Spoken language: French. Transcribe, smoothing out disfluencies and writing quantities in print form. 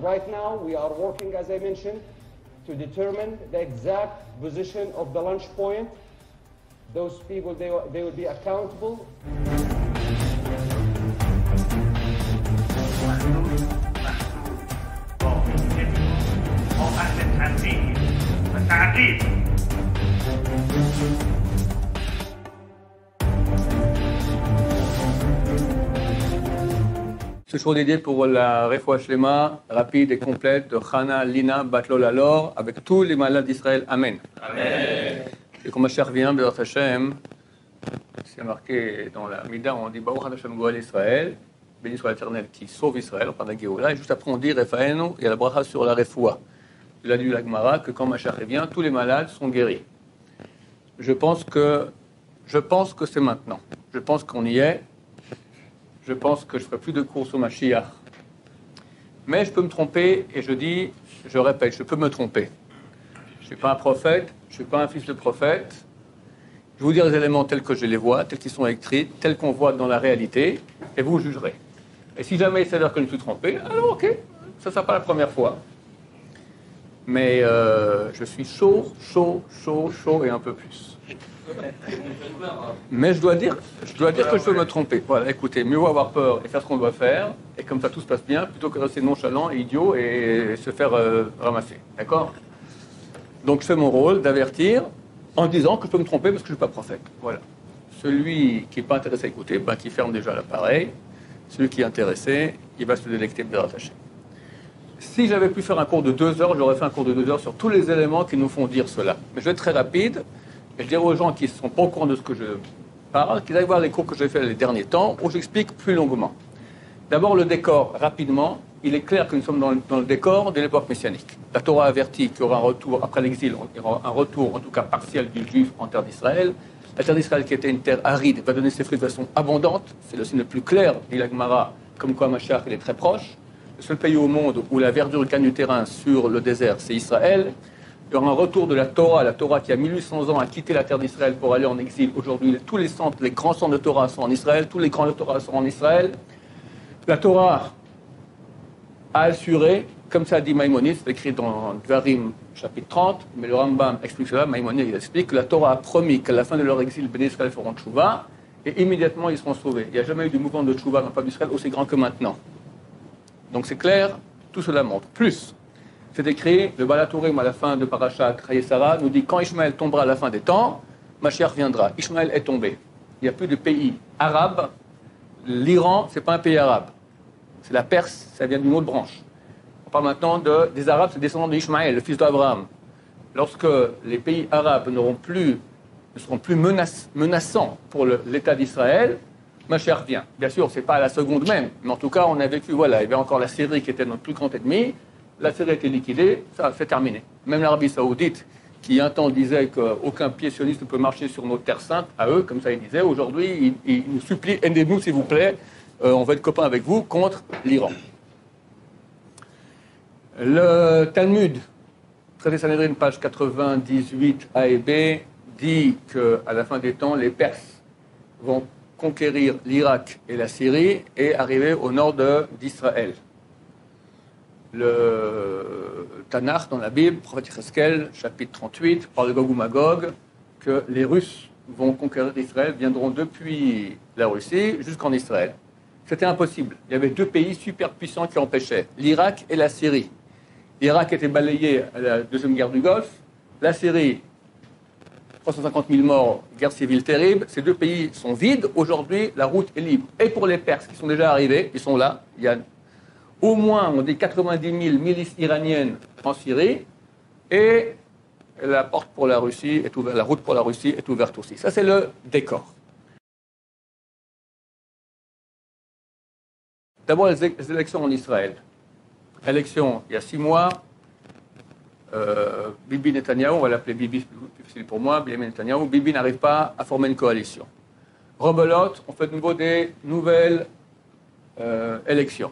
right now, we are working, as I mentioned, to determine the exact position of the launch point. Those people, they will be accountable. Ce jour dédié pour la Refoua Shlema rapide et complète de Chana Lina Batlol Alor avec tous les malades d'Israël. Amen. Amen. Et comme Mashiach vient, Bezrat Hashem, c'est marqué dans la Mida, on dit Baruch Hashem Goel Israël, béni soit l'Éternel qui sauve Israël, on parle de la Géoula, et juste après on dit Refaenu, il y a la bracha sur la Refoua. Il a dit la Gemara que quand Mashiach vient, tous les malades sont guéris. Je pense que c'est maintenant. Je pense qu'on y est. Je pense que je ne ferai plus de course au Mashiach. Mais je peux me tromper, et je répète, je peux me tromper. Je ne suis pas un prophète, je ne suis pas un fils de prophète. Je vais vous dire les éléments tels que je les vois, tels qu'ils sont écrits, tels qu'on voit dans la réalité, et vous jugerez. Et si jamais il s'avère que je me suis trompé, alors ok, ça ne sera pas la première fois. Mais je suis chaud et un peu plus. Mais je dois dire que je peux me tromper. Voilà, écoutez, mieux vaut avoir peur et faire ce qu'on doit faire, et comme ça tout se passe bien, plutôt que rester nonchalant et idiot et se faire ramasser. D'accord ? Donc je fais mon rôle d'avertir en disant que je peux me tromper parce que je ne suis pas prophète. Voilà. Celui qui n'est pas intéressé à écouter, qui ferme déjà l'appareil. Celui qui est intéressé, il va se délecter de rattacher. Si j'avais pu faire un cours de 2 heures, j'aurais fait un cours de 2 heures sur tous les éléments qui nous font dire cela. Mais je vais être très rapide. Et je dirais aux gens qui ne sont pas au courant de ce que je parle, qu'ils aillent voir les cours que j'ai fait les derniers temps, où j'explique plus longuement. D'abord, le décor, rapidement. Il est clair que nous sommes dans le décor de l'époque messianique. La Torah avertit qu'il y aura un retour, après l'exil, il y aura un retour, en tout cas partiel, du juif en terre d'Israël. La terre d'Israël, qui était une terre aride, va donner ses fruits de façon abondante. C'est le signe le plus clair, dit la Gemara, comme quoi Mashiach, il est très proche. Le seul pays au monde où la verdure gagne du terrain sur le désert, c'est Israël. Il y aura un retour de la Torah qui a 1800 ans a quitté la terre d'Israël pour aller en exil. Aujourd'hui, tous les centres, les grands centres de Torah sont en Israël, tous les grands de Torah sont en Israël. La Torah a assuré, comme ça dit Maïmonide, c'est écrit dans Dvarim, chapitre 30, mais le Rambam explique cela, Maïmonide il explique que la Torah a promis qu'à la fin de leur exil, Béné Israël feront tchouva, et immédiatement ils seront sauvés. Il n'y a jamais eu de mouvement de tchouva dans le peuple d'Israël aussi grand que maintenant. Donc c'est clair, tout cela montre. Plus, c'est écrit, le Balatourim à la fin de Parashat Chayesara nous dit quand Ishmaël tombera à la fin des temps, Mashiach viendra. Ishmaël est tombé. Il n'y a plus de pays arabes. L'Iran, ce n'est pas un pays arabe. C'est la Perse, ça vient d'une autre branche. On parle maintenant des Arabes, c'est descendants d'Ishmaël, le fils d'Abraham. Lorsque les pays arabes ne seront plus menaçants pour l'État d'Israël, Mashiach vient. Bien sûr, ce n'est pas à la seconde même, mais en tout cas, on a vécu, il y avait encore la Syrie qui était notre plus grand ennemi. La Syrie a été liquidée, ça, c'est terminé. Même l'Arabie Saoudite, qui un temps disait qu'aucun pied sioniste ne peut marcher sur nos terres saintes, à eux, comme ça ils disaient, aujourd'hui, ils nous supplient, aidez-nous s'il vous plaît, on va être copains avec vous contre l'Iran. Le Talmud, traité Sanhedrin, page 98 A et B, dit qu'à la fin des temps, les Perses vont conquérir l'Irak et la Syrie et arriver au nord d'Israël. Le Tanakh dans la Bible, prophète Yecheskel, chapitre 38, parle de Gog ou Magog, que les Russes vont conquérir Israël, viendront depuis la Russie jusqu'en Israël. C'était impossible. Il y avait 2 pays super puissants qui empêchaient, l'Irak et la Syrie. L'Irak était balayé à la Deuxième Guerre du Golfe, la Syrie, 350 000 morts, guerre civile terrible. Ces 2 pays sont vides. Aujourd'hui, la route est libre. Et pour les Perses qui sont déjà arrivés, ils sont là, il y a au moins, on dit 90 000 milices iraniennes en Syrie, et la porte pour la Russie est ouverte, la route pour la Russie est ouverte aussi. Ça, c'est le décor. D'abord, les élections en Israël. Élection il y a 6 mois. Bibi Netanyahu, on va l'appeler Bibi, c'est plus facile pour moi, Bibi Netanyahu. Bibi n'arrive pas à former une coalition. Rebelote, on fait de nouveau des nouvelles élections.